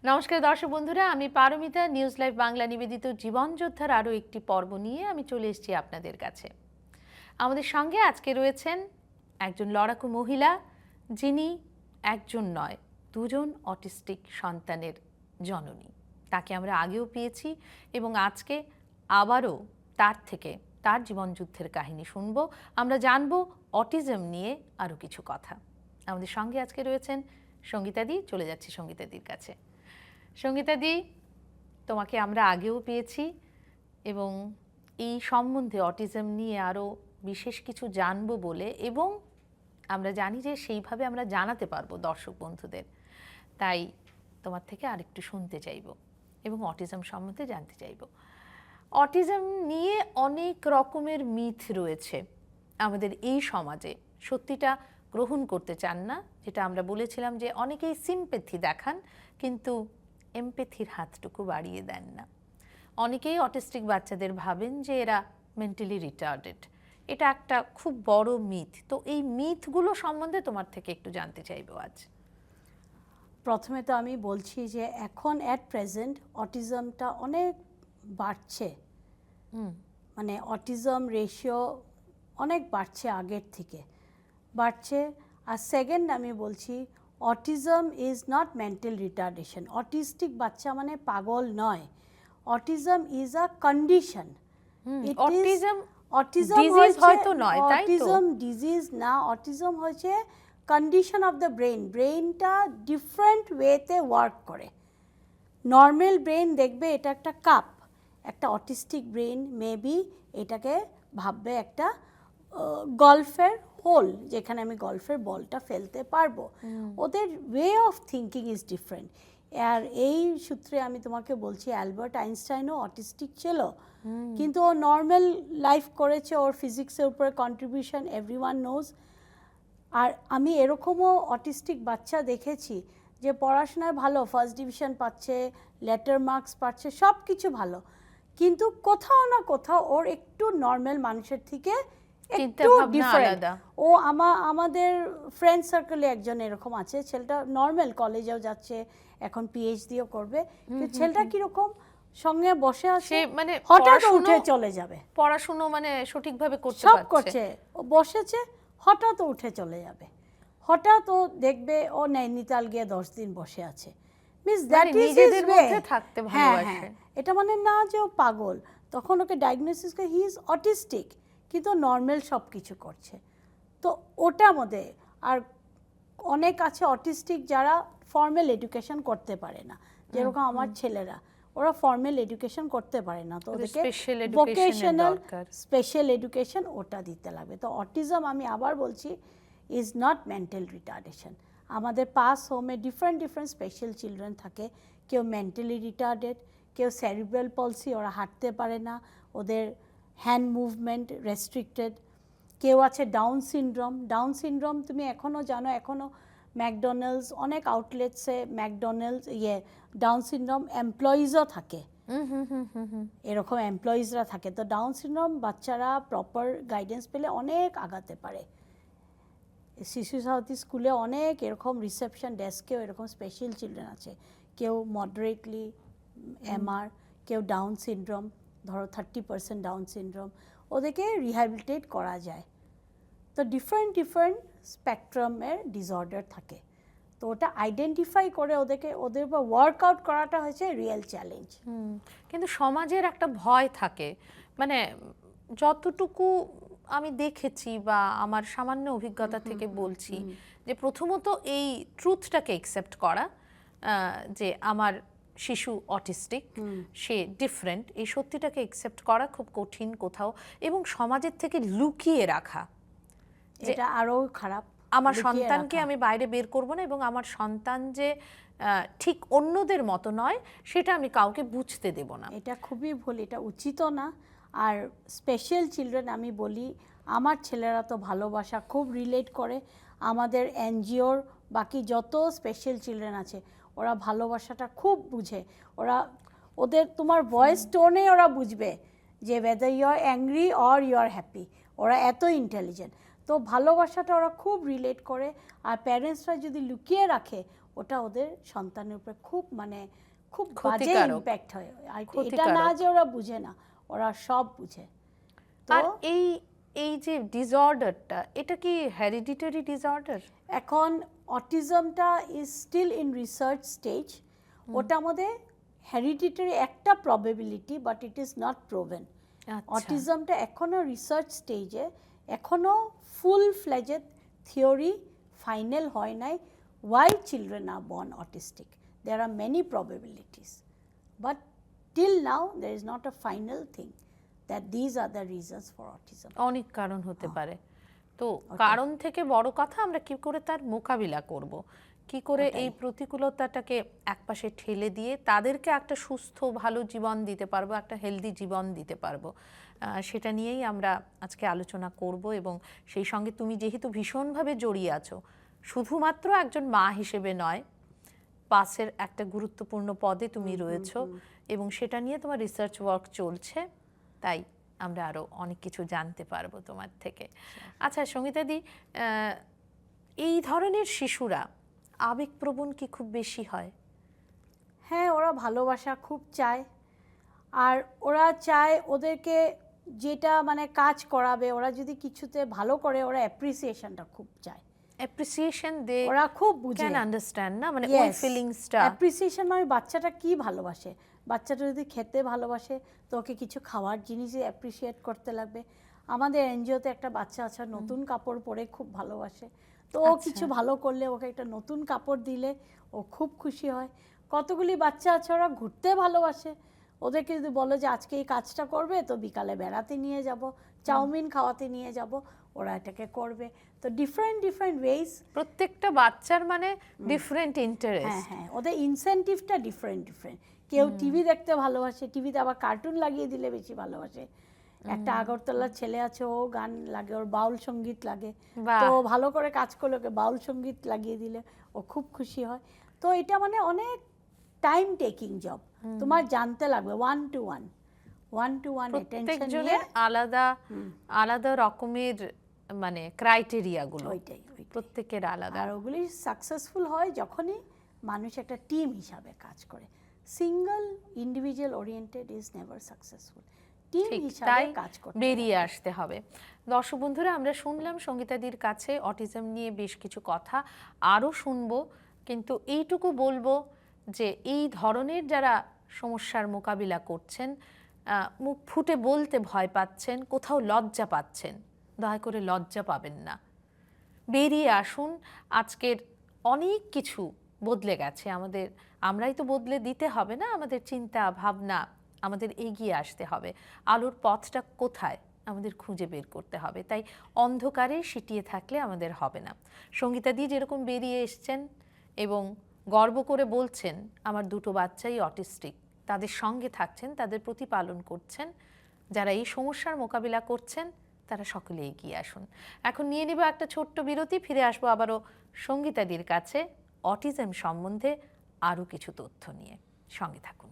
নমস্কার দর্শক বন্ধুরা, আমি পারমিতা। নিউজ লাইভ বাংলা নিবেদিত জীবন যোদ্ধার আরও একটি পর্ব নিয়ে আমি চলে এসেছি আপনাদের কাছে। আমাদের সঙ্গে আজকে রয়েছেন একজন লড়াকু মহিলা, যিনি একজন নয়, দুজন অটিস্টিক সন্তানের জননী। তাকে আমরা আগেও পেয়েছি এবং আজকে আবারও তার থেকে তার জীবনযুদ্ধের কাহিনী শুনবো। আমরা জানবো অটিজম নিয়ে আরও কিছু কথা। আমাদের সঙ্গে আজকে রয়েছেন সঙ্গীতাদি। চলে যাচ্ছি সঙ্গীতাদির কাছে। সঙ্গীতাদি, তোমাকে আমরা আগেও পেয়েছি এবং এই সম্বন্ধে অটিজম নিয়ে আরও বিশেষ কিছু জানবো বলে, এবং আমরা জানি যে সেইভাবে আমরা জানাতে পারবো দর্শক বন্ধুদের। তাই তোমার থেকে আরেকটু শুনতে চাইব এবং অটিজম সম্বন্ধে জানতে চাইব। অটিজম নিয়ে অনেক রকমের মিথ রয়েছে আমাদের এই সমাজে। সত্যিটা গ্রহণ করতে চান না, যেটা আমরা বলেছিলাম যে অনেকেই সিম্প্যাথি দেখান কিন্তু এমপ্যাথির হাতটুকু বাড়িয়ে দেন না। অনেকেই অটিস্টিক বাচ্চাদের ভাবেন যে এরা মেন্টালি রিটার্ডেড। এটা একটা খুব বড় মিথ। তো এই মিথগুলো সম্বন্ধে তোমার থেকে একটু জানতে চাইবো আজ। প্রথমে তো আমি বলছি যে এখন অ্যাট প্রেজেন্ট অটিজমটা অনেক বাড়ছে, মানে অটিজম রেশিও অনেক বাড়ছে, আগের থেকে বাড়ছে। আর সেকেন্ড আমি বলছি, autism is not mental retardation. Autistic বাচ্চা মানে পাগল নয়। Autism is a condition. Autism disease না, অটিজম হচ্ছে কন্ডিশন অফ দ্য ব্রেন। ব্রেনটা ডিফারেন্ট ওয়েতে ওয়ার্ক করে। নর্মাল ব্রেন দেখবে এটা একটা কাপ, একটা অটিস্টিক ব্রেন মেবি এটাকে ভাববে একটা গল্ফের হোল, যেখানে আমি গল্ফের বলটা ফেলতে পারবো। ওদের way of thinking is different. আর এই সূত্রে আমি তোমাকে বলছি, অ্যালবার্ট আইনস্টাইনও অটিস্টিক ছিল, কিন্তু ও নর্মাল লাইফ করেছে। ওর ফিজিক্সের উপরে কন্ট্রিবিউশন এভরিওয়ান নোজ। আর আমি এরকমও অটিস্টিক বাচ্চা দেখেছি যে পড়াশোনায় ভালো, ফার্স্ট ডিভিশন পাচ্ছে, লেটার মার্কস পাচ্ছে, সব কিছু ভালো, কিন্তু কোথাও না কোথাও ওর একটু নর্মাল মানুষের থেকে একটু ডিফারেন্ট। ও আমাদের ফ্রেন্ড সার্কেলে একজন এরকম আছে, ছেলেটা নর্মাল, কলেজেও যাচ্ছে, এখন পিএইচডিও করবে। ছেলেটা কিরকম সঙ্গে বসে আছে, মানে হঠাৎ উঠে চলে যাবে। পড়াশোনা মানে সঠিকভাবে সব করছে, ও বসেছে, হঠাৎ উঠে চলে যাবে। হঠাৎ ও দেখবে ও নৈনিতাল গিয়ে 10 দিন বসে আছে। মিস দ্যাট ইজ নিজেদের মধ্যে থাকতে ভালোবাসে। এটা মানে না যে ও পাগল। তখন ওকে ডায়াগনোসিস করে হি ইজ অটিস্টিক, কিন্তু নর্মাল সব কিছু করছে। তো ওটার মধ্যে আর অনেক আছে অটিস্টিক যারা ফর্মাল এডুকেশন করতে পারে না, যেরকম আমার ছেলেরা, ওরা ফর্মাল এডুকেশন করতে পারে না, তো ওদেরকে ভোকেশনাল স্পেশাল এডুকেশন ওটা দিতে লাগবে। তো অটিজম, আমি আবার বলছি, ইজ নট মেন্টাল রিটার্ডেশন। আমাদের পাস হোমে ডিফারেন্ট স্পেশাল চিলড্রেন থাকে। কেউ মেন্টালি রিটার্ডেড, কেউ সেরিব্রাল পলসি, ওরা হাঁটতে পারে না, ওদের হ্যান্ড মুভমেন্ট রেস্ট্রিক্টেড। কেউ আছে ডাউন সিনড্রোম। ডাউন সিনড্রোম তুমি এখনও জানো, এখনও ম্যাকডোনাল্ডস, অনেক আউটলেটসে ম্যাকডোনাল্ডস ডাউন সিনড্রোম এমপ্লয়িজও থাকে, এরকম এমপ্লয়িজরা থাকে। তো ডাউন সিনড্রোম বাচ্চারা প্রপার গাইডেন্স পেলে অনেক আগাতে পারে। শিশু সাথী স্কুলে অনেক এরকম রিসেপশন ডেস্কেও এরকম স্পেশাল চিলড্রেন আছে। কেউ মডারেটলি এমআর, কেউ ডাউন সিনড্রোম, ধরো 30% ডাউন সিনড্রোম, ওদেরকে রিহ্যাবিলিটেট করা যায়। তো ডিফারেন্ট স্পেকট্রামের ডিসঅর্ডার থাকে। তো ওটা আইডেন্টিফাই করে ওদের উপর ওয়ার্কআউট করাটা হচ্ছে রিয়েল চ্যালেঞ্জ। কিন্তু সমাজের একটা ভয় থাকে, মানে যতটুকু আমি দেখেছি বা আমার সামান্য অভিজ্ঞতা থেকে বলছি, যে প্রথমত এই ট্রুথটাকে অ্যাকসেপ্ট করা যে আমার শিশু অটিস্টিক, সে ডিফারেন্ট, এই সত্যিটাকে অ্যাকসেপ্ট করা খুব কঠিন কোথাও, এবং সমাজের থেকে লুকিয়ে রাখা, যেটা আরও খারাপ। আমার সন্তানকে আমি বাইরে বের করব না, এবং আমার সন্তান যে ঠিক অন্যদের মতো নয় সেটা আমি কাউকে বুঝতে দেব না। এটা খুবই ভুল, এটা উচিতও না। আর স্পেশাল চিলড্রেন, আমি বলি, আমার ছেলেরা তো ভালোবাসা খুব রিলেট করে। আমাদের এনজিওর বাকি যত স্পেশাল চিলড্রেন আছে, ওরা ভালোবাসাটা খুব বুঝে। ওদের তোমার ভয়েস টোনে ওরা বুঝবে যে whether you are angry or you are happy। ওরা এত ইন্টেলিজেন্ট। তো ভালোবাসাটা ওরা খুব রিলেট করে। আর প্যারেন্টসরা যদি লুকিয়ে রাখে, ওটা ওদের সন্তানের উপরে খুব খুব বাজে ক্ষতিকারক। ইম্প্যাক্ট হয়। আর এটা ক্ষতিকারক। না যে ওরা বুঝে না, ওরা সব বুঝে। আর এই এই যে ডিসঅর্ডারটা, এটা কি হেরিডিটারি ডিসঅর্ডার? এখন অটিজমটা is still in research stage. ওটা মধ্যে হেরিডিটারি একটা probability, but it is not proven. অটিজমটা এখনো রিসার্চ স্টেজে, এখনো ফুল ফ্লেজেড থিওরি ফাইনাল হয় নাই why children are born autistic. There are many probabilities, but till now there is not a final thing that these are the reasons for autism. অনেক কারণ হতে পারে। তো কারণ থেকে বড় কথা, আমরা কি করে তার মোকাবিলা করব, কি করে এই প্রতিকূলতাটাকে একপাশে ঠেলে দিয়ে তাদেরকে একটা সুস্থ ভালো জীবন দিতে পারবো, একটা হেলদি জীবন দিতে পারবো, সেটা নিয়েই আমরা আজকে আলোচনা করব। এবং সেই সঙ্গে তুমি যেহেতু ভীষণভাবে জড়িয়ে আছো, শুধুমাত্র একজন মা হিসেবে নয়, পাশের একটা গুরুত্বপূর্ণ পদে তুমি রয়েছো, এবং সেটা নিয়ে তোমার রিসার্চ ওয়ার্ক চলছে, তাই আমরা আরো অনেক কিছু জানতে পারবো তোমার থেকে। আচ্ছা সঙ্গীতাদি, এই ধরনের শিশুরা আবেগপ্রবণ কি খুব বেশি হয়? হ্যাঁ, ওরা ভালোবাসা খুব চায়, আর ওরা চায় ওদেরকে যেটা কাজ করাবে, ওরা যদি কিছুতে ভালো করে, ওরা অ্যাপ্রিসিয়েশনটা খুব চায়। অ্যাপ্রিসিয়েশন দে ওরা খুব বুঝে, ক্যান আন্ডারস্ট্যান্ড না, মানে ওই ফিলিংসটা। অ্যাপ্রিসিয়েশন বাচ্চাটা কি ভালোবাসে, বাচ্চাটা যদি খেতে ভালোবাসে তো ওকে কিছু খাওয়ার জিনিসই অ্যাপ্রিসিয়েট করতে লাগবে। আমাদের এনজিওতে একটা বাচ্চা আছে, নতুন কাপড় পরে খুব ভালোবাসে, তো ও কিছু ভালো করলে, ওকে একটা নতুন কাপড় দিলে ও খুব খুশি হয়। কতগুলি বাচ্চা আছে ওরা ঘুরতে ভালোবাসে, ওদেরকে যদি বলো যে আজকে এই কাজটা করবে, তো বিকালে বেড়াতে নিয়ে যাব, চাউমিন খাওয়াতে নিয়ে যাব, ওরা এটাকে করবে। তো ডিফারেন্ট ডিফারেন্ট ওয়েজ, প্রত্যেকটা বাচ্চার ডিফারেন্ট ইন্টারেস্ট। হ্যাঁ হ্যাঁ, ওদের ইনসেন্টিভটা ডিফারেন্ট ডিফারেন্ট। কেউ টিভি দেখতে ভালোবাসে, টিভিতে আবার কার্টুন লাগিয়ে দিলে বেশি ভালোবাসে। একটা আগরতলার ছেলে আছে, ও গান লাগে, ওর বাউল সঙ্গীত লাগে, তো ভালো করে কাজ করলে ওকে বাউল সঙ্গীত লাগিয়ে দিলে ও খুব খুশি হয়। তো এটা অনেক টাইম টেকিং জব, তোমার জানতে লাগবে ওয়ান টু ওয়ান অ্যাটেনশন নিয়ে। আলাদা আলাদা রকমের ক্রাইটেরিয়া গুলো, ওইটাই প্রত্যেকের আলাদা। আর ওগুলি সাকসেসফুল হয় যখনই মানুষ একটা টিম হিসাবে কাজ করে। Single individual oriented is never successful. Team হিসাবে কাজ করতে বেরিয়ে আসতে হবে। দর্শক বন্ধুরা, আমরা শুনলাম সঙ্গীতাদির কাছে অটিজম নিয়ে বেশ কিছু কথা, আরও শুনবো, কিন্তু এইটুকু বলবো যে এই ধরনের যারা সমস্যার মোকাবিলা করছেন, মুখ ফুটে বলতে ভয় পাচ্ছেন, কোথাও লজ্জা পাচ্ছেন, দয়া করে লজ্জা পাবেন না, বেরিয়ে আসুন। আজকের অনেক কিছু বদলে গেছে, আমরাই তো বদলে দিতে হবে না, আমাদের চিন্তা ভাবনা, আমাদের এগিয়ে আসতে হবে। আলোর পথটা কোথায় আমাদের খুঁজে বের করতে হবে, তাই অন্ধকারে সিটিয়ে থাকলে আমাদের হবে না। সঙ্গীতাদি যেরকম বেরিয়ে এসছেন এবং গর্ব করে বলছেন আমার দুটো বাচ্চাই অটিস্টিক, তাদের সঙ্গে থাকছেন, তাদের প্রতিপালন করছেন, যারা এই সমস্যার মোকাবিলা করছেন তারা সকলে এগিয়ে আসুন। এখন নিয়ে নেব একটা ছোট্ট বিরতি, ফিরে আসবো আবারও সঙ্গীতাদির কাছে অটিজম সম্বন্ধে আরও কিছু তথ্য নিয়ে। সঙ্গে থাকুন।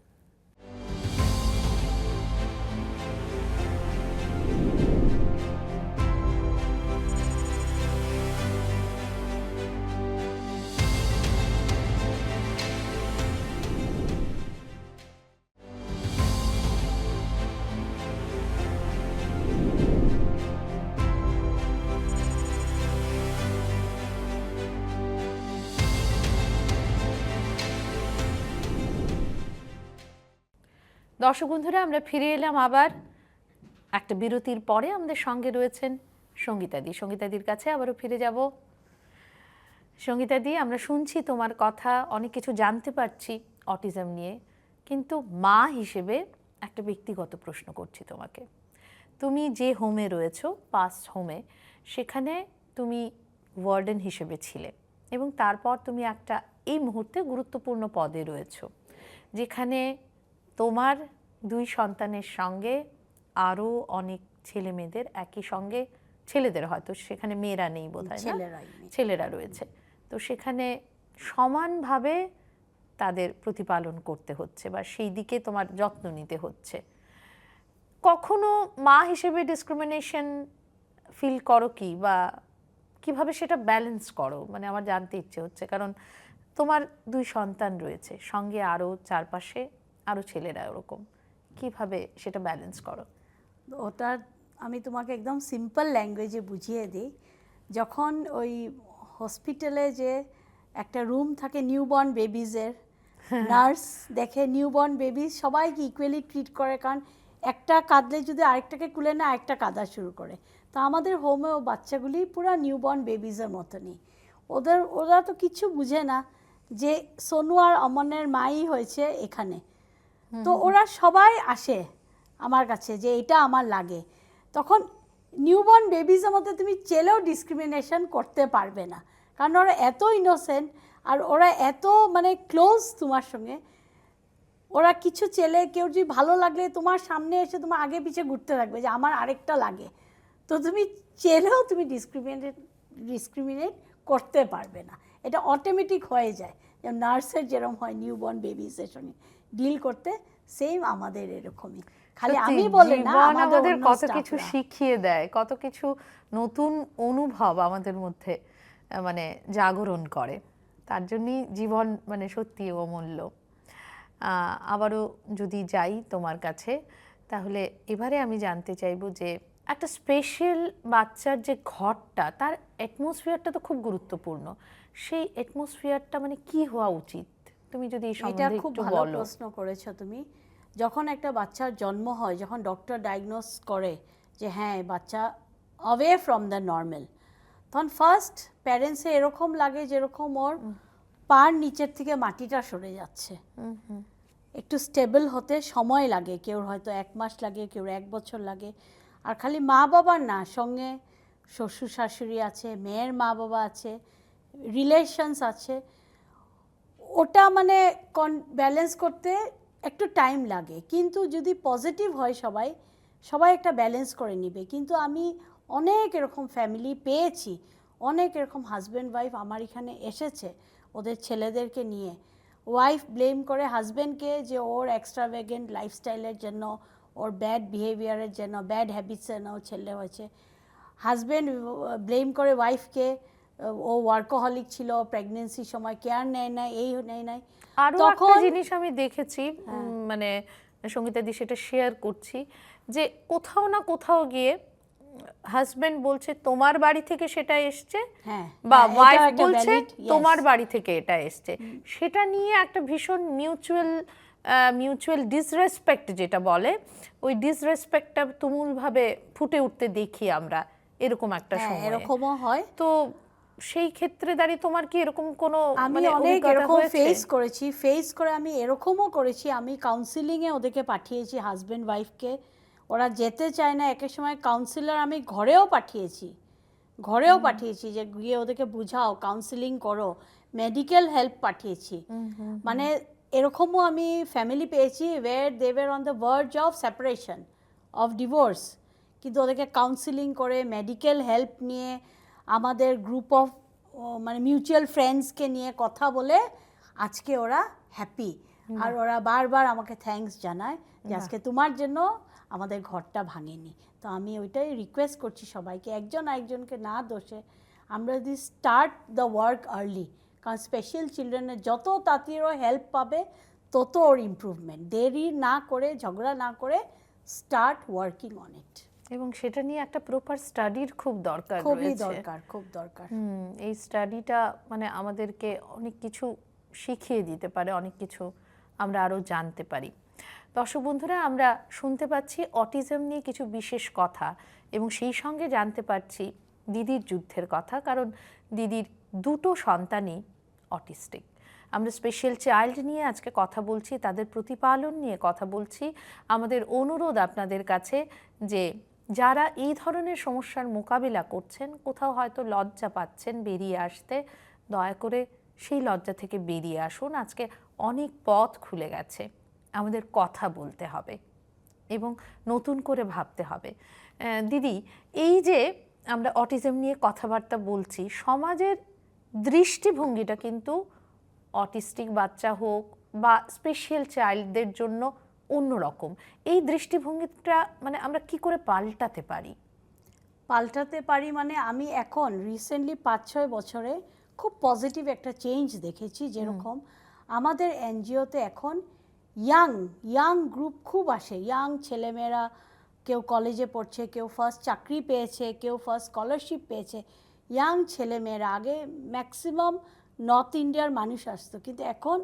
দর্শক বন্ধুরা, আমরা ফিরে এলাম আবার একটা বিরতির পরে। আমাদের সঙ্গে রয়েছেন সঙ্গীতাদি। সঙ্গীতাদির কাছে আবারও ফিরে যাব। সঙ্গীতাদি, আমরা শুনছি তোমার কথা, অনেক কিছু জানতে পারছি অটিজম নিয়ে, কিন্তু মা হিসেবে একটা ব্যক্তিগত প্রশ্ন করছি তোমাকে। তুমি যে হোমে রয়েছো, পাস হোমে, সেখানে তুমি ওয়ার্ডেন হিসেবে ছিলে, এবং তারপর তুমি একটা এই মুহূর্তে গুরুত্বপূর্ণ পদে রয়েছো, যেখানে তোমার দুই সন্তানের সঙ্গে আরও অনেক ছেলে মেয়েদের একই সঙ্গে, ছেলেদের হয়তো সেখানে মেয়েরা নেই বোধহয়, ছেলেরা রয়েছে, তো সেখানে সমানভাবে তাদের প্রতিপালন করতে হচ্ছে বা সেই দিকে তোমার যত্ন নিতে হচ্ছে। কখনো মা হিসেবে ডিসক্রিমিনেশন ফিল করো কি, বা কিভাবে সেটা ব্যালেন্স করো? আমার জানতে ইচ্ছে হচ্ছে, কারণ তোমার 2 সন্তান রয়েছে, সঙ্গে আরও চারপাশে আরও ছেলেরা, ওরকম কিভাবে সেটা ব্যালেন্স করো? ওটা আমি তোমাকে একদম সিম্পল ল্যাঙ্গুয়েজে বুঝিয়ে দিই। যখন ওই হসপিটালে যে একটা রুম থাকে নিউবর্ন বেবিজের, নার্স দেখে নিউবর্ন বেবি সবাইকে ইকুয়ালি ট্রিট করে, কারণ একটা কাঁদলে যদি আরেকটাকে কুলে না আরেকটা কাঁদা শুরু করে। তো আমাদের হোমেও বাচ্চাগুলি পুরো নিউবর্ন বেবিজের মতনই। ওরা তো কিছু বুঝে না যে সোনু আর অমনের মাই হয়েছে এখানে। তো ওরা সবাই আসে আমার কাছে যে এটা আমার লাগে। তখন নিউবর্ন বেবিজের মধ্যে তুমি চেলেও ডিসক্রিমিনেশন করতে পারবে না, কারণ ওরা এত ইনোসেন্ট আর ওরা এত মানে ক্লোজ তোমার সঙ্গে। ওরা কিছু চেলে কেউ যদি ভালো লাগলে তোমার সামনে এসে তোমার আগে পিছিয়ে ঘুরতে থাকবে যে আমার আরেকটা লাগে। তো তুমি চেলেও তুমি ডিসক্রিমিনেট করতে পারবে না, এটা অটোমেটিক হয়ে যায়। যেমন নার্সের যেরকম হয় নিউবর্ন বেবিজের সঙ্গে ডিল করতে, সেম আমাদের এরকমই। খালি আমি বলে না, আমাদের কত কিছু শিখিয়ে দেয়, কত কিছু নতুন অনুভব আমাদের মধ্যে মানে জাগরণ করে। তার জন্যই জীবন মানে সত্যি অমূল্য। আবারও যদি যাই তোমার কাছে, তাহলে এবারে আমি জানতে চাইবো যে একটা স্পেশাল বাচ্চার যে ঘরটা, তার অ্যাটমসফিয়ারটা তো খুব গুরুত্বপূর্ণ। সেই অ্যাটমসফিয়ারটা মানে কি হওয়া উচিত, তুমি যদি এই সম্বন্ধে একটু বলো। এটা খুব ভালো প্রশ্ন করেছো তুমি। যখন একটা বাচ্চার জন্ম হয়, যখন ডক্টর ডায়াগনোস করে যে হ্যাঁ বাচ্চা অ্যাওয়ে ফ্রম দ্য নর্মাল, তখন ফার্স্ট প্যারেন্টসে এরকম লাগে যেরকম ওর পার নিচের থেকে মাটিটা সরে যাচ্ছে। একটু স্টেবল হতে সময় লাগে, কেউ হয়তো 1 মাস লাগে, কেউ 1 বছর লাগে। আর খালি মা বাবার না, সঙ্গে শ্বশুর শাশুড়ি আছে, মেয়ের মা বাবা আছে, রিলেশনস আছে, ওটা মানে ব্যালেন্স করতে একটু টাইম লাগে। কিন্তু যদি পজিটিভ হয় সবাই একটা ব্যালেন্স করে নিবে। কিন্তু আমি অনেক এরকম ফ্যামিলি পেয়েছি, অনেক এরকম হাজব্যান্ড ওয়াইফ আমার এখানে এসেছে ওদের ছেলেদেরকে নিয়ে। ওয়াইফ ব্লেম করে হাজব্যান্ডকে যে ওর এক্সট্রাভ্যাগেন্ট লাইফস্টাইলের জন্য, ওর ব্যাড বিহেভিয়ারের জন্য, ব্যাড হ্যাবিটসের জন্য ছেলে হয়েছে। হাজব্যান্ড ব্লেম করে ওয়াইফকে, ও ওয়ার্কোহলিক ছিল, প্রেগনেন্সির সময় কেয়ার নেয় না, এই নেয় নাই। আরও একটা জিনিস আমি দেখেছি, মানে সঙ্গীতাদি সেটা শেয়ার করছি, যে কোথাও না কোথাও গিয়ে হাজবেন্ড বলছে তোমার বাড়ি থেকে সেটা এসছে, বা ওয়াইফ বলছে তোমার বাড়ি থেকে এটা এসছে। সেটা নিয়ে একটা ভীষণ মিউচুয়াল ডিসরেসপেক্ট যেটা বলে, ওই ডিসরেসপেক্টটা তুমুলভাবে ফুটে উঠতে দেখি আমরা এরকম একটা সময়। এরকমও হয়। তো সেই ক্ষেত্রে দাঁড়িয়ে তোমার কি এরকম কোনো, আমি অনেক এরকম ফেস করে আমি এরকমও করেছি। আমি কাউন্সিলিংয়ে ওদেরকে পাঠিয়েছি হাজব্যান্ড ওয়াইফকে, ওরা যেতে চায় না, একের সময় কাউন্সিলর আমি ঘরেও পাঠিয়েছি যে গিয়ে ওদেরকে বুঝাও, কাউন্সিলিং করো, মেডিকেল হেল্প পাঠিয়েছি। মানে এরকমও আমি ফ্যামিলি পেয়েছি where they were on the verge of separation, of divorce, কিন্তু ওদেরকে কাউন্সিলিং করে মেডিকেল হেল্প নিয়ে আমাদের গ্রুপ অফ মানে মিউচুয়াল ফ্রেন্ডসকে নিয়ে কথা বলে আজকে ওরা হ্যাপি। আর ওরা বারবার আমাকে থ্যাঙ্কস জানায় যে আজকে তোমার জন্য আমাদের ঘরটা ভাঙেনি। তো আমি ওইটাই রিকোয়েস্ট করছি সবাইকে, একজন আরেকজনকে না দোষে আমরা যদি স্টার্ট দ্য ওয়ার্ক আর্লি, কারণ স্পেশাল চিলড্রেনের যত তাড়াতাড়ি ও হেল্প পাবে তত ওর ইমপ্রুভমেন্ট। দেরি না করে, ঝগড়া না করে স্টার্ট ওয়ার্কিং অন ইট। এবং সেটা নিয়ে একটা প্রপার স্টাডির খুব দরকার রয়েছে। খুব দরকার। এই স্টাডিটা মানে আমাদেরকে অনেক কিছু শিখিয়ে দিতে পারে, অনেক কিছু আমরা আরও জানতে পারি। দর্শক বন্ধুরা, আমরা শুনতে পাচ্ছি অটিজম নিয়ে কিছু বিশেষ কথা, এবং সেই সঙ্গে জানতে পারছি দিদির যুদ্ধের কথা, কারণ দিদির 2টো সন্তানই অটিস্টিক। আমরা স্পেশাল চাইল্ড নিয়ে আজকে কথা বলছি, তাদের প্রতিপালন নিয়ে কথা বলছি। আমাদের অনুরোধ আপনাদের কাছে যে যারা এই ধরনের সমস্যার মোকাবিলা করছেন, কোথাও হয়তো লজ্জা পাচ্ছেন বেরিয়ে আসতে, দয়া করে সেই লজ্জা থেকে বেরিয়ে আসুন। আজকে অনেক পথ খুলে গেছে, আমাদের কথা বলতে হবে এবং নতুন করে ভাবতে হবে। দিদি, এই যে আমরা অটিজম নিয়ে কথাবার্তা বলছি, সমাজের দৃষ্টিভঙ্গিটা কিন্তু অটিস্টিক বাচ্চা হোক বা স্পেশাল চাইল্ডদের জন্য অন্যরকম। এই দৃষ্টিভঙ্গিটা মানে আমরা কি করে পাল্টাতে পারি? মানে আমি এখন রিসেন্টলি 5-6 বছরে খুব পজিটিভ একটা চেঞ্জ দেখেছি। যেরকম আমাদের এনজিওতে এখন ইয়াং গ্রুপ খুব আসে, ইয়াং ছেলেমেয়েরা, কেউ কলেজে পড়ছে, কেউ ফার্স্ট চাকরি পেয়েছে, কেউ ফার্স্ট স্কলারশিপ পেয়েছে, ইয়াং ছেলেমেয়েরা। আগে ম্যাক্সিমাম নর্থ ইন্ডিয়ার মানুষ আসতো, কিন্তু এখন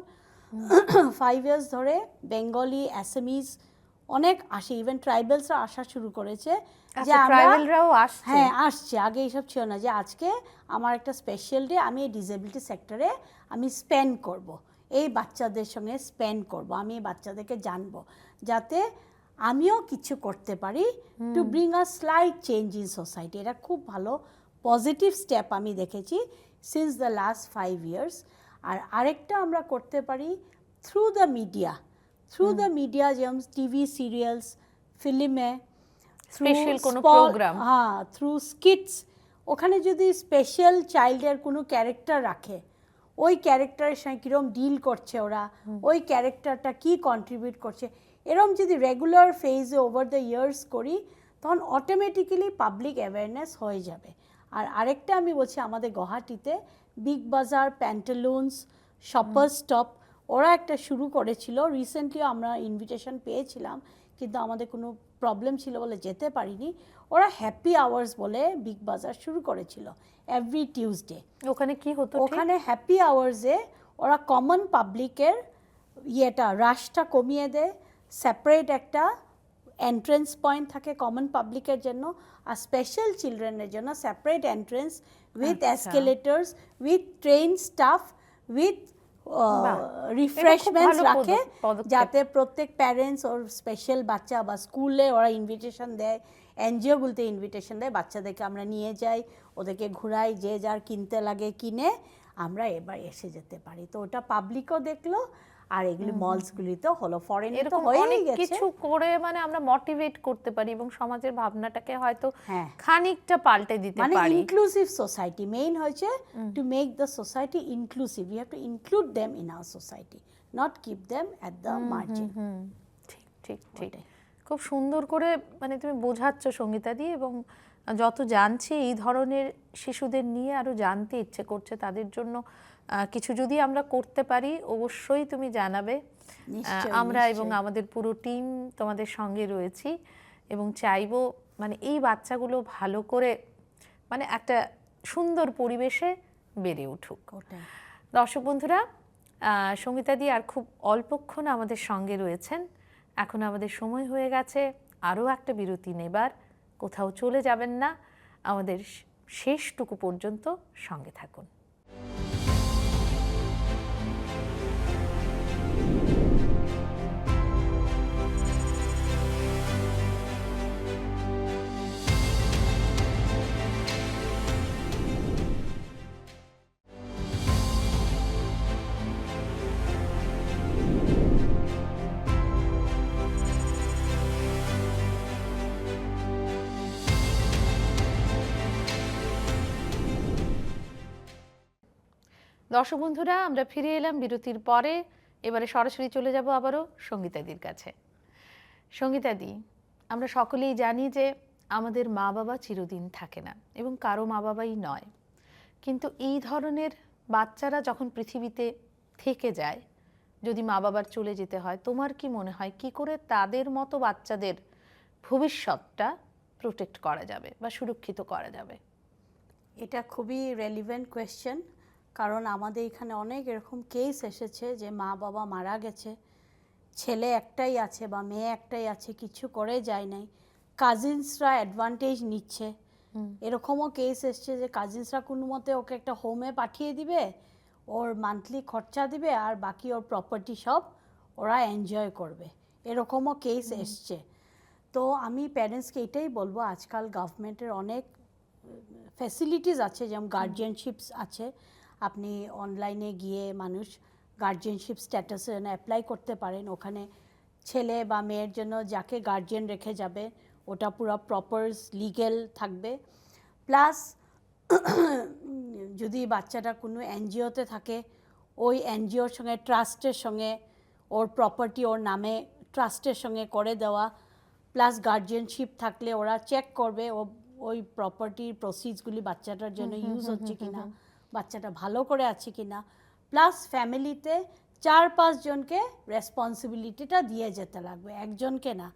5 ইয়ার্স ধরে বেঙ্গলি, অ্যাসামিজ অনেক আসে, ইভেন ট্রাইবেলসরা আসা শুরু করেছে। যে ট্রাইবেলরাও আসছে? হ্যাঁ, আসছে। আগে এইসব ছিল না, যে আজকে আমার একটা স্পেশাল ডে, আমি এই ডিসেবিলিটি সেক্টরে আমি স্পেন্ড করব, এই বাচ্চাদের সঙ্গে স্পেন্ড করব, আমি এই বাচ্চাদেরকে জানবো, যাতে আমিও কিছু করতে পারি to bring a slight change in society. এটা খুব ভালো পজিটিভ স্টেপ আমি দেখেছি সিন্স দ্য লাস্ট 5 ইয়ার্স। আর আরেকটা আমরা করতে পারি থ্রু দ্য মিডিয়া, যেমন টিভি সিরিয়ালস, ফিল্মে, স্পেশাল কোনো প্রোগ্রাম, হ্যাঁ, থ্রু স্কিটস। ওখানে যদি স্পেশাল চাইল্ডের কোনো ক্যারেক্টার রাখে, ওই ক্যারেক্টারের সঙ্গে কীরকম ডিল করছে ওরা, ওই ক্যারেক্টারটা কি কন্ট্রিবিউট করছে, এরকম যদি রেগুলার ফেজে ওভার দ্য ইয়ার্স করি, তখন অটোমেটিক্যালি পাবলিক অ্যাওয়ারনেস হয়ে যাবে। আর আরেকটা আমি বলছি, আমাদের গুয়াহাটিতে বিগ বাজার, প্যান্টালুন্স, শপার স্টপ, ওরা একটা শুরু করেছিল। রিসেন্টলি আমরা ইনভিটেশন পেয়েছিলাম, কিন্তু আমাদের কোনো প্রবলেম ছিল বলে যেতে পারিনি। ওরা হ্যাপি আওয়ার্স বলে বিগ বাজার শুরু করেছিল এভরি টিউসডে। ওখানে কি হতো? ওখানে হ্যাপি আওয়ার্সে ওরা কমন পাবলিকের রাশটা কমিয়ে দেয়, সেপারেট একটা এন্ট্রেন্স পয়েন্ট থাকে কমন পাবলিকের জন্য, আর স্পেশাল চিলড্রেনের জন্য separate entrance with escalators, with train staff, with refreshments রাখে, যাতে প্রত্যেক প্যারেন্টস ওর স্পেশাল বাচ্চা বা স্কুলে ওরা ইনভিটেশন দেয়, এনজিওগুলোতে ইনভিটেশন দেয়, বাচ্চাদেরকে আমরা নিয়ে যাই, ওদেরকে ঘুরাই, যে যার কিনতে লাগে কিনে আমরা এবার এসে যেতে পারি। তো ওটা পাবলিকও দেখলো, আর এগুলি মলসগুলিতেও হলো, ফরেনে তো হয়েই গেছে। কিছু করে মানে আমরা মোটিভেট করতে পারি এবং সমাজের ভাবনাটাকে হয়তো খানিকটা পাল্টে দিতে পারি। মানে ইনক্লুসিভ সোসাইটি মেইন হয়েছে, to make the society inclusive. You have to include them in our society, not keep them at the margin. ঠিক ঠিক ঠিক, খুব সুন্দর করে মানে তুমি বোঝাচ্ছ সঙ্গীতা দি। এবং যত জানছি এই ধরনের শিশুদের নিয়ে আরো জানতে ইচ্ছে করছে, তাদের জন্য কিছু যদি আমরা করতে পারি অবশ্যই তুমি জানাবে। আমরা এবং আমাদের পুরো টিম তোমাদের সঙ্গে রয়েছি এবং চাইবো মানে এই বাচ্চাগুলো ভালো করে মানে একটা সুন্দর পরিবেশে বেড়ে উঠুক। দর্শক বন্ধুরা, সঙ্গীতা দি আর খুব অল্পক্ষণ আমাদের সঙ্গে রয়েছেন। এখন আমাদের সময় হয়ে গেছে আরও একটা বিরতি নেবার। কোথাও চলে যাবেন না, আমাদের শেষটুকু পর্যন্ত সঙ্গে থাকুন। দর্শক বন্ধুরা, আমরা ফিরে এলাম বিরতির পরে। এবারে সরাসরি চলে যাব আবারও সঙ্গীতাদির কাছে। সঙ্গীতাদি, আমরা সকলেই জানি যে আমাদের মা বাবা চিরদিন থাকে না এবং কারো মা বাবাই নয়, কিন্তু এই ধরনের বাচ্চারা যখন পৃথিবীতে থেকে যায়, যদি মা বাবার চলে যেতে হয়, তোমার কি মনে হয় কি করে তাদের মতো বাচ্চাদের ভবিষ্যৎটা প্রোটেক্ট করা যাবে বা সুরক্ষিত করা যাবে? এটা খুবই রেলিভেন্ট কোয়েশ্চেন, কারণ আমাদের এখানে অনেক এরকম কেস এসেছে যে মা বাবা মারা গেছে, ছেলে একটাই আছে বা মেয়ে একটাই আছে, কিছু করে যায় নাই, কাজিনসরা অ্যাডভান্টেজ নিচ্ছে। এরকমও কেস এসছে যে কাজিনসরা কোনো মতে ওকে একটা হোমে পাঠিয়ে দিবে, ওর মান্থলি খরচা দিবে, আর বাকি ওর প্রপার্টি সব ওরা এনজয় করবে। এরকমও কেস এসছে। তো আমি প্যারেন্টসকে এটাই বলবো, আজকাল গভর্নমেন্টের অনেক ফ্যাসিলিটিস আছে, যেমন গার্জিয়ানশিপস আছে, আপনি অনলাইনে গিয়ে মানুষ গার্জিয়ানশিপ স্ট্যাটাসের জন্য অ্যাপ্লাই করতে পারেন। ওখানে ছেলে বা মেয়ের জন্য যাকে গার্জিয়ান রেখে যাবে ওটা পুরো প্রপার লিগ্যাল থাকবে। প্লাস যদি বাচ্চাটা কোনো এনজিওতে থাকে, ওই এনজিওর সঙ্গে ট্রাস্টের সঙ্গে ওর প্রপার্টি ওর নামে ট্রাস্টের সঙ্গে করে দেওয়া, প্লাস গার্জিয়ানশিপ থাকলে ওরা চেক করবে ওই প্রপার্টির প্রসিডসগুলি বাচ্চাটার জন্য ইউজ হচ্ছে কিনা, বাচ্চাটা ভালো করে আছে কিনা, প্লাস ফ্যামিলিতে 4-5 জনকে রেসপন্সিবিলিটিটা দিয়ে যেতে লাগবে, একজনকে না,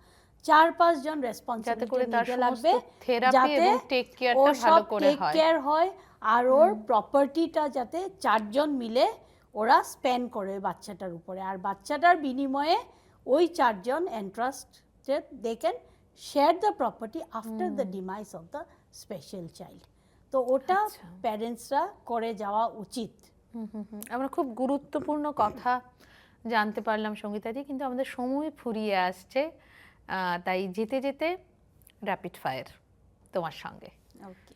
4-5 জন যাতে রেসপন্সিবিলিটি করে তার নিতে সমস্ত লাগবে, থেরাপি যাতে এবং টেক ও কেয়ারটা ভালো সব করে টেক হয়। কেয়ার হয়, আর ওর প্রপার্টিটা যাতে 4 জন মিলে ওরা স্পেন্ড করে বাচ্চাটার উপরে, আর বাচ্চাটার বিনিময়ে ওই 4 জন entrusted they can share the property after the demise of the special child. তো ওটা আচ্ছা। প্যারেন্টসরা করে যাওয়া উচিত। আমরা খুব গুরুত্বপূর্ণ কথা জানতে পারলাম সঙ্গীতাদি, কিন্তু আমাদের সময় ফুরিয়ে আসছে, তাই যেতে যেতে র্যাপিড ফায়ার তোমার সঙ্গে। ওকে,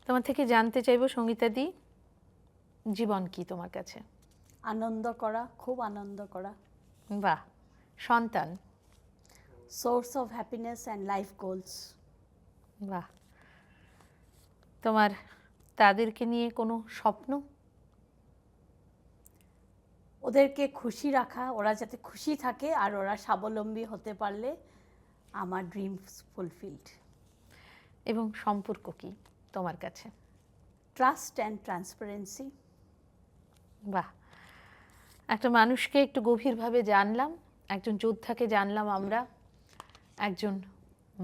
তোমার থেকে জানতে চাইবো সঙ্গীতাদি, জীবন কি তোমার কাছে? আনন্দ করা, খুব আনন্দ করা, বাহ। সন্তান? Source of happiness and life goals. বাহ। তোমার তাদেরকে নিয়ে কোনো স্বপ্ন? ওদেরকে খুশি রাখা, ওরা যাতে খুশি থাকে আর ওরা স্বাবলম্বী হতে পারলে আমার ড্রিমস ফুলফিলড। এবং সম্পর্ক কি তোমার কাছে? Trust and transparency. বাহ। একটা মানুষকে একটু গভীরভাবে জানলাম, একজন যোদ্ধাকে জানলাম আমরা, একজন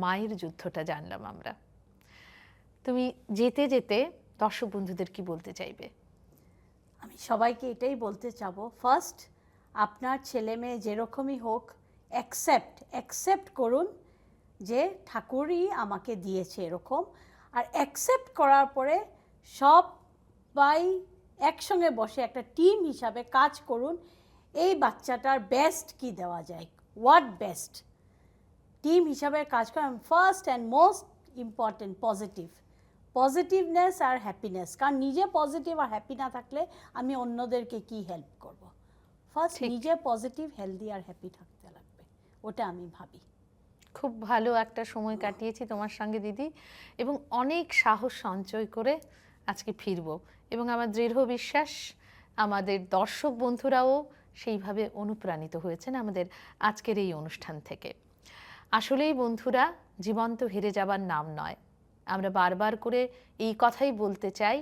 মায়ের যুদ্ধটা জানলাম আমরা। তুমি যেতে যেতে দর্শক বন্ধুদের কি বলতে চাইবে? আমি সবাইকে এটাই বলতে চাবো, ফার্স্ট আপনার ছেলে মেয়ে যেরকমই হোক অ্যাকসেপ্ট করুন যে ঠাকুরই আমাকে দিয়েছে এরকম, আর অ্যাকসেপ্ট করার পরে সবাই একসঙ্গে বসে একটা টিম হিসাবে কাজ করুন, এই বাচ্চাটার বেস্ট কি দেওয়া যায়, হোয়াট বেস্ট, টিম হিসাবে কাজ করেন। First and most important positiveness আর হ্যাপিনেস, কারণ নিজে পজিটিভ আর হ্যাপি না থাকলে আমি অন্যদেরকে কি হেল্প করব। ফার্স্ট ঠিক। নিজে পজিটিভ, হেলদি আর হ্যাপি থাকতে লাগবে, ওটা আমি ভাবি। খুব ভালো একটা সময় কাটিয়েছি তোমার সঙ্গে দিদি, এবং অনেক সাহস সঞ্চয় করে আজকে ফিরব, এবং আমার দৃঢ় বিশ্বাস আমাদের দর্শক বন্ধুরাও সেইভাবে অনুপ্রাণিত হয়েছেন আমাদের আজকের এই অনুষ্ঠান থেকে। আসলেই বন্ধুরা, জীবন তো হেরে যাবার নাম নয়। আমরা বারবার করে এই কথাই বলতে চাই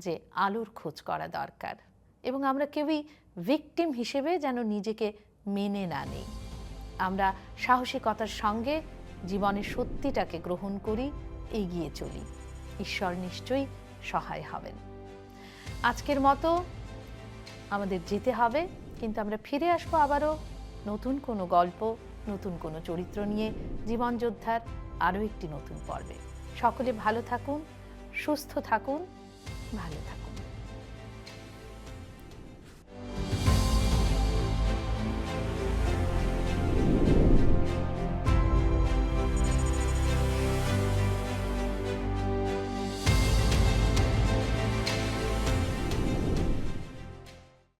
যে আলোর খোঁজ করা দরকার, এবং আমরা কেউই ভিকটিম হিসেবে যেন নিজেকে মেনে না নিই। আমরা সাহসিকতার সঙ্গে জীবনের সত্যিটাকে গ্রহণ করি, এগিয়ে চলি। ঈশ্বর নিশ্চয়ই সহায় হবেন। আজকের মতো আমাদের যেতে হবে, কিন্তু আমরা ফিরে আসবো আবারও নতুন কোনো গল্প, নতুন কোনো চরিত্র নিয়ে, জীবন যোদ্ধার আরও একটি নতুন পর্বে। সকলে ভালো থাকুন, সুস্থ থাকুন, ভালো থাকুন।